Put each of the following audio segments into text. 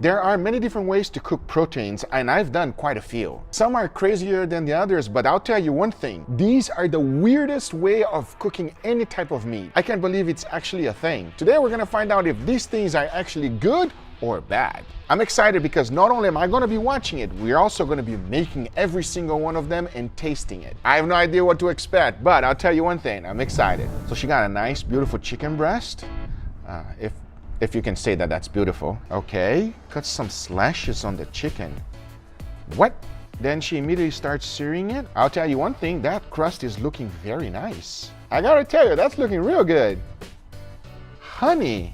There are many different ways to cook proteins, and I've done quite a few. Some are crazier than the others, but I'll tell you one thing. These are the weirdest way of cooking any type of meat. I can't believe it's actually a thing. Today we're gonna find out if these things are actually good or bad. I'm excited because not only am I gonna be watching it, we're also gonna be making every single one of them and tasting it. I have no idea what to expect, but I'll tell you one thing, I'm excited. So she got a nice, beautiful chicken breast. If you can say that that's beautiful. Okay, cut some slashes on the chicken. What? Then she immediately starts searing it. I'll tell you one thing, that crust is looking very nice. I gotta tell you, that's looking real good. Honey.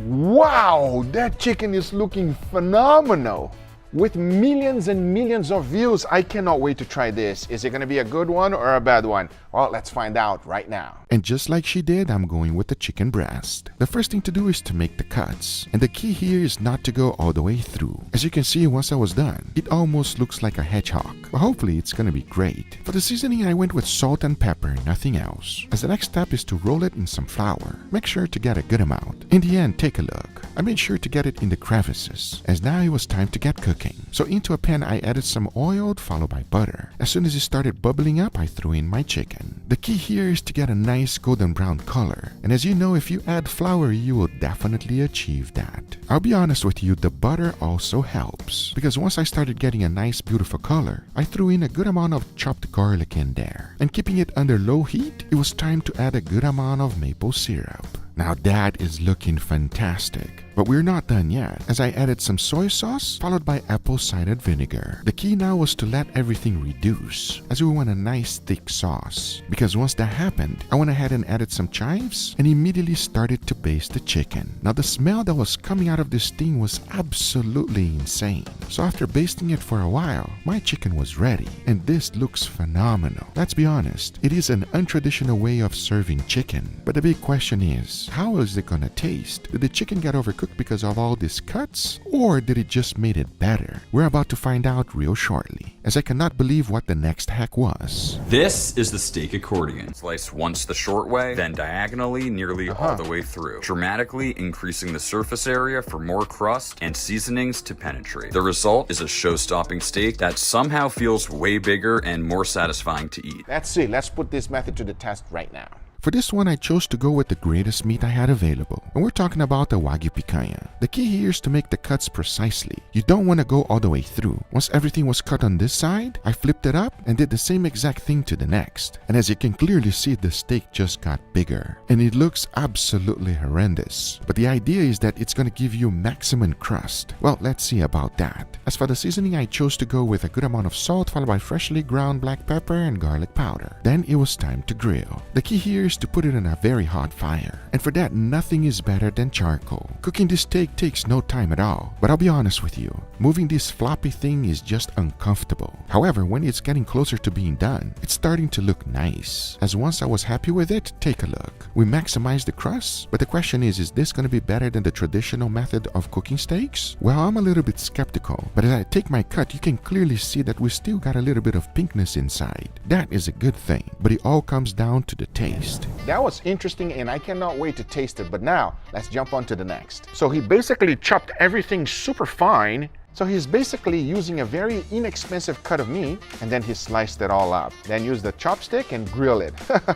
Wow, that chicken is looking phenomenal. With millions and millions of views, I cannot wait to try this. Is it gonna be a good one or a bad one? Well, let's find out right now. And just like she did, I'm going with the chicken breast. The first thing to do is to make the cuts. And the key here is not to go all the way through. As you can see, once I was done, it almost looks like a hedgehog. But hopefully it's gonna be great. For the seasoning, I went with salt and pepper, nothing else. As the next step is to roll it in some flour. Make sure to get a good amount. In the end, take a look. I made sure to get it in the crevices, as now it was time to get cooking. So into a pan, I added some oil followed by butter. As soon as it started bubbling up, I threw in my chicken. The key here is to get a nice golden brown color. And as you know, if you add flour, you will definitely achieve that. I'll be honest with you, the butter also helps. Because once I started getting a nice beautiful color, I threw in a good amount of chopped garlic in there. And keeping it under low heat, it was time to add a good amount of maple syrup. Now that is looking fantastic. But we're not done yet, as I added some soy sauce followed by apple cider vinegar. The key now was to let everything reduce, as we want a nice thick sauce. Because once that happened, I went ahead and added some chives and immediately started to baste the chicken. Now the smell that was coming out of this thing was absolutely insane. So after basting it for a while, my chicken was ready, and this looks phenomenal. Let's be honest, it is an untraditional way of serving chicken. But the big question is, how is it gonna taste? Did the chicken get overcooked because of all these cuts, or did it just made it better? We're about to find out real shortly, as I cannot believe what the next hack was. This is the steak accordion. Slice once the short way, then diagonally nearly all the way through, dramatically increasing the surface area for more crust and seasonings to penetrate. The result is a show-stopping steak that somehow feels way bigger and more satisfying to eat. Let's see, let's put this method to the test right now. For this one, I chose to go with the greatest meat I had available, and we're talking about the Wagyu picanha. The key here is to make the cuts precisely. You don't want to go all the way through. Once everything was cut on this side, I flipped it up and did the same exact thing to the next. And as you can clearly see, the steak just got bigger, and it looks absolutely horrendous. But the idea is that it's going to give you maximum crust. Well, let's see about that. As for the seasoning, I chose to go with a good amount of salt followed by freshly ground black pepper and garlic powder. Then it was time to grill. The key here is to put it on a very hot fire, and for that, nothing is better than charcoal. Cooking this steak takes no time at all, but I'll be honest with you, moving this floppy thing is just uncomfortable. However, when it's getting closer to being done, it's starting to look nice. As once I was happy with it, take a look. We maximized the crust, but the question is this going to be better than the traditional method of cooking steaks? Well, I'm a little bit skeptical, but as I take my cut, you can clearly see that we still got a little bit of pinkness inside. That is a good thing, but it all comes down to the taste. That was interesting and I cannot wait to taste it, but now let's jump on to the next. So he basically chopped everything super fine. So he's basically using a very inexpensive cut of meat, and then he sliced it all up. Then use the chopstick and grill it.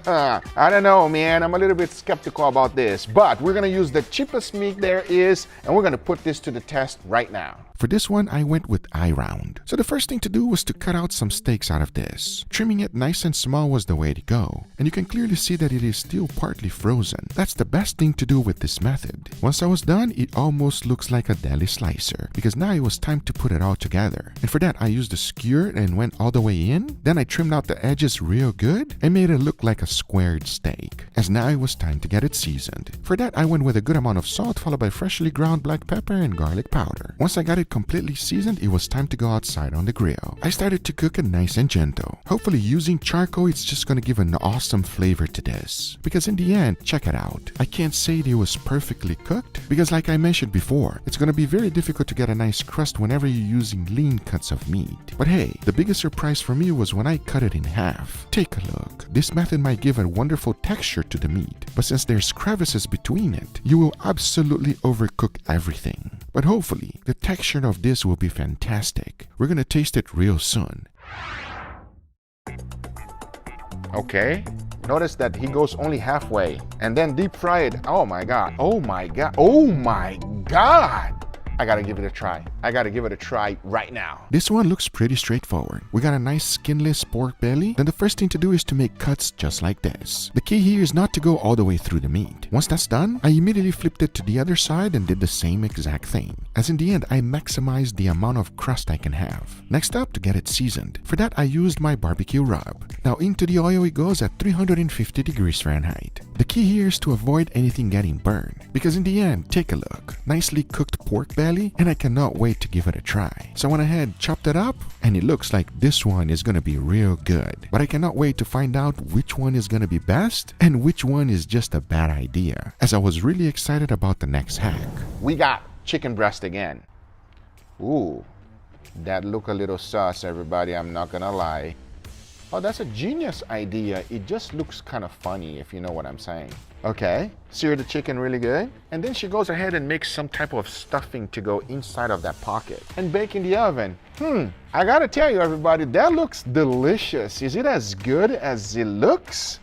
I don't know, man, I'm a little bit skeptical about this, but we're gonna use the cheapest meat there is, and we're gonna put this to the test right now. For this one, I went with eye round. So the first thing to do was to cut out some steaks out of this. Trimming it nice and small was the way to go. And you can clearly see that it is still partly frozen. That's the best thing to do with this method. Once I was done, it almost looks like a deli slicer, because now it was time to put it all together. And for that, I used a skewer and went all the way in. Then I trimmed out the edges real good and made it look like a squared steak, as now it was time to get it seasoned. For that, I went with a good amount of salt followed by freshly ground black pepper and garlic powder. Once I got it completely seasoned, it was time to go outside on the grill. I started to cook it nice and gentle. Hopefully using charcoal, it's just going to give an awesome flavor to this. Because in the end, check it out. I can't say it was perfectly cooked, because like I mentioned before, it's going to be very difficult to get a nice crust whenever you're using lean cuts of meat. But hey, the biggest surprise for me was when I cut it in half. Take a look. This method might give a wonderful texture to the meat, but since there's crevices between it, you will absolutely overcook everything. But hopefully, the texture of this will be fantastic. We're gonna taste it real soon. Okay. Notice that he goes only halfway and then deep fry it. Oh my God. Oh my God. Oh my God. I gotta give it a try. I gotta give it a try right now. This one looks pretty straightforward. We got a nice skinless pork belly. Then the first thing to do is to make cuts just like this. The key here is not to go all the way through the meat. Once that's done, I immediately flipped it to the other side and did the same exact thing. As in the end, I maximized the amount of crust I can have. Next up, to get it seasoned. For that, I used my barbecue rub. Now into the oil it goes at 350 degrees Fahrenheit. The key here is to avoid anything getting burned. Because in the end, take a look. Nicely cooked pork belly, and I cannot wait to give it a try. So I went ahead, chopped it up, and it looks like this one is gonna be real good. But I cannot wait to find out which one is gonna be best and which one is just a bad idea, as I was really excited about the next hack. We got chicken breast again. Ooh, that look a little sus, everybody, I'm not gonna lie. Oh, that's a genius idea. It just looks kind of funny, if you know what I'm saying. Okay, sear the chicken really good. And then she goes ahead and makes some type of stuffing to go inside of that pocket and bake in the oven. I gotta tell you, everybody, that looks delicious. Is it as good as it looks?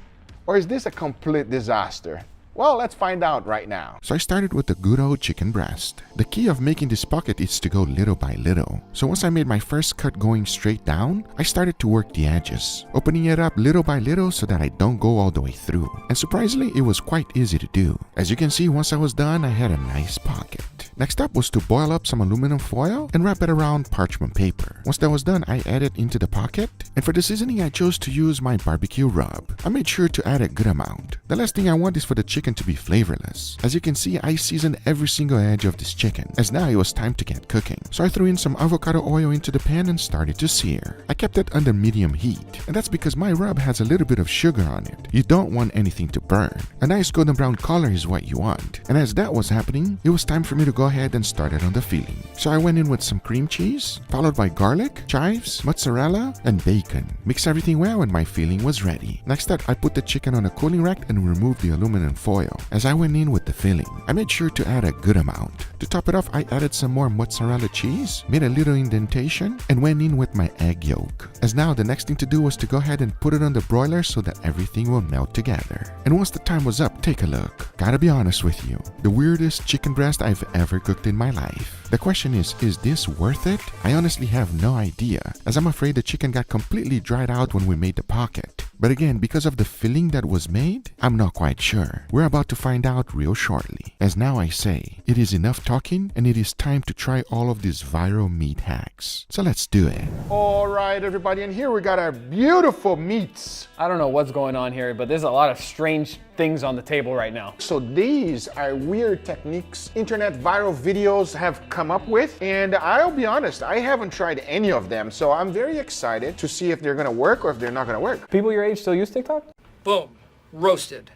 Or is this a complete disaster? Well, let's find out right now. So I started with the good old chicken breast. The key of making this pocket is to go little by little. So once I made my first cut going straight down, I started to work the edges, opening it up little by little so that I don't go all the way through. And surprisingly, it was quite easy to do. As you can see, once I was done, I had a nice pocket. Next up was to boil up some aluminum foil and wrap it around parchment paper. Once that was done, I added into the pocket. And for the seasoning, I chose to use my barbecue rub. I made sure to add a good amount. The last thing I want is for the chicken to be flavorless. As you can see, I seasoned every single edge of this chicken, as now it was time to get cooking. So I threw in some avocado oil into the pan and started to sear. I kept it under medium heat, and that's because my rub has a little bit of sugar on it. You don't want anything to burn. A nice golden brown color is what you want. And as that was happening, it was time for me to go ahead and start it on the filling. So I went in with some cream cheese, followed by garlic, chives, mozzarella, and bacon. Mix everything well and my filling was ready. Next up, I put the chicken on a cooling rack and removed the aluminum foil. As I went in with the filling, I made sure to add a good amount. To top it off, I added some more mozzarella cheese, made a little indentation, and went in with my egg yolk. As now, the next thing to do was to go ahead and put it on the broiler so that everything will melt together. And once the time was up, take a look. Gotta be honest with you, the weirdest chicken breast I've ever cooked in my life. The question is this worth it? I honestly have no idea, as I'm afraid the chicken got completely dried out when we made the pocket. But again, because of the filling that was made, I'm not quite sure. We're about to find out real shortly. As now I say, it is enough talking and it is time to try all of these viral meat hacks. So let's do it. All right, everybody, and here we got our beautiful meats. I don't know what's going on here, but there's a lot of strange things on the table right now. So these are weird techniques internet viral videos have come up with, and I'll be honest, I haven't tried any of them, so I'm very excited to see if they're gonna work or if they're not gonna work. People your age still use TikTok? Boom. Roasted.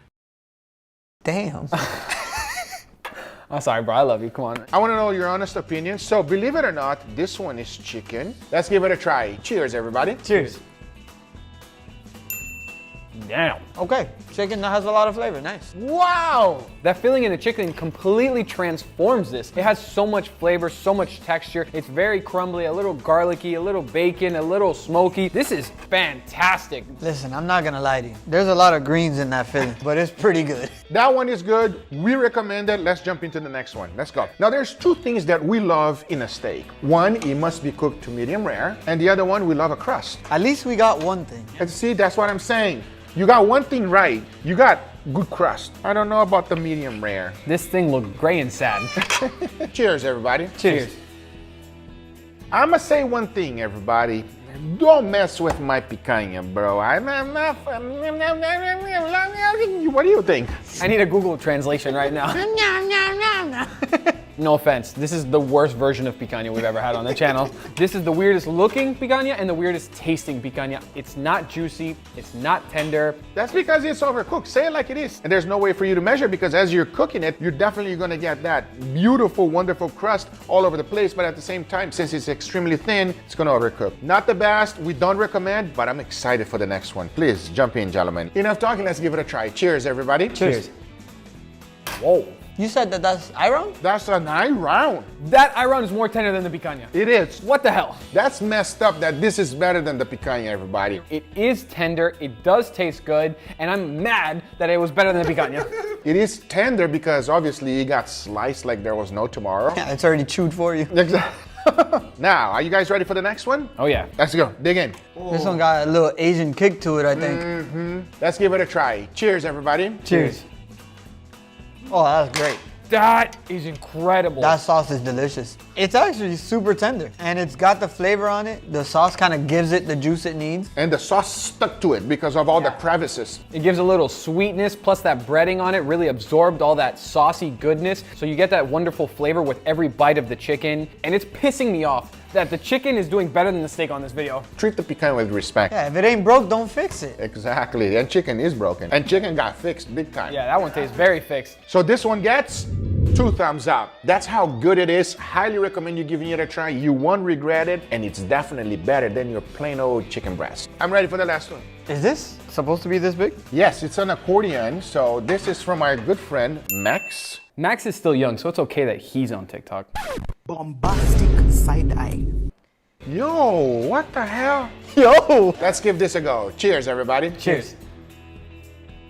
Damn. I'm sorry, bro. I love you. Come on. I want to know your honest opinion. So believe it or not, this one is chicken. Let's give it a try. Cheers, everybody. Cheers. Damn. Okay, chicken that has a lot of flavor. Nice. Wow. That filling in the chicken completely transforms this. It has so much flavor, so much texture. It's very crumbly, a little garlicky, a little bacon, a little smoky. This is fantastic. Listen, I'm not gonna lie to you. There's a lot of greens in that filling, but it's pretty good. That one is good. We recommend it. Let's jump into the next one. Let's go. Now, there's two things that we love in a steak. One, it must be cooked to medium rare, and the other one, we love a crust. At least we got one thing. And see, that's what I'm saying. You got one thing right. You got good crust. I don't know about the medium rare. This thing looked gray and sad. Cheers, everybody. Cheers. I'ma say one thing, everybody. Don't mess with my picanha, bro. What do you think? I need a Google translation right now. No offense, this is the worst version of picanha we've ever had on the channel. This is the weirdest looking picanha and the weirdest tasting picanha. It's not juicy, it's not tender. That's because it's overcooked. Say it like it is. And there's no way for you to measure because as you're cooking it, you're definitely gonna get that beautiful, wonderful crust all over the place. But at the same time, since it's extremely thin, it's gonna overcook. Not the best, we don't recommend, but I'm excited for the next one. Please jump in, gentlemen. Enough talking, let's give it a try. Cheers, everybody. Cheers. Whoa. You said that that's iron? That's an eye round. That iron is more tender than the picanha. It is. What the hell? That's messed up that this is better than the picanha, everybody. It is tender, it does taste good, and I'm mad that it was better than the picanha. It is tender because obviously it got sliced like there was no tomorrow. Yeah, it's already chewed for you. Exactly. Now, are you guys ready for the next one? Oh yeah. Let's go. Dig in. This one got a little Asian kick to it, I think. Let's give it a try. Cheers, everybody. Cheers. Oh, that's great. That is incredible. That sauce is delicious. It's actually super tender and it's got the flavor on it. The sauce kind of gives it the juice it needs. And the sauce stuck to it because of all the crevices. It gives a little sweetness, plus that breading on it really absorbed all that saucy goodness. So you get that wonderful flavor with every bite of the chicken. And it's pissing me off that the chicken is doing better than the steak on this video. Treat the picanha with respect. Yeah, if it ain't broke, don't fix it. Exactly. And chicken is broken. And chicken got fixed big time. Yeah, that one tastes very fixed. So this one gets 2 thumbs up. That's how good it is. Highly recommend you giving it a try. You won't regret it. And it's definitely better than your plain old chicken breast. I'm ready for the last one. Is this supposed to be this big? Yes, it's an accordion. So this is from our good friend, Max. Max is still young, so it's okay that he's on TikTok. Bombastic side eye. Yo, what the hell? Yo! Let's give this a go. Cheers, everybody. Cheers.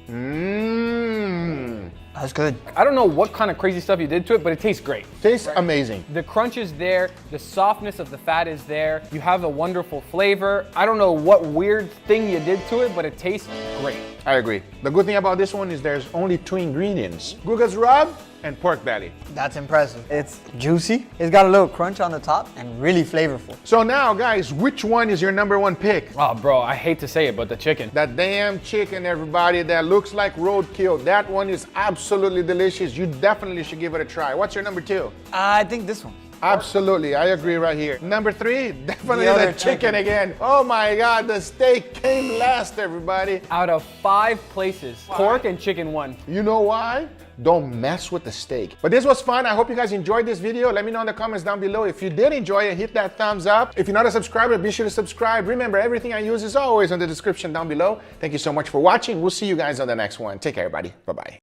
Mmm. That's good. I don't know what kind of crazy stuff you did to it, but it tastes great. Tastes amazing. The crunch is there, the softness of the fat is there, you have a wonderful flavor. I don't know what weird thing you did to it, but it tastes great. I agree. The good thing about this one is there's only 2 ingredients. Guga's rub and pork belly. That's impressive. It's juicy. It's got a little crunch on the top and really flavorful. So now, guys, which one is your #1 pick? Oh, bro, I hate to say it, but the chicken. That damn chicken, everybody, that looks like roadkill. That one is absolutely delicious. You definitely should give it a try. What's your #2? I think this one. Absolutely, I agree right here. #3, definitely The the other chicken again. Oh my God, the steak came last, everybody. Out of 5 places, pork and chicken won. You know why? Don't mess with the steak. But this was fun. I hope you guys enjoyed this video. Let me know in the comments down below. If you did enjoy it, hit that thumbs up. If you're not a subscriber, be sure to subscribe. Remember, everything I use is always in the description down below. Thank you so much for watching. We'll see you guys on the next one. Take care, everybody. Bye-bye.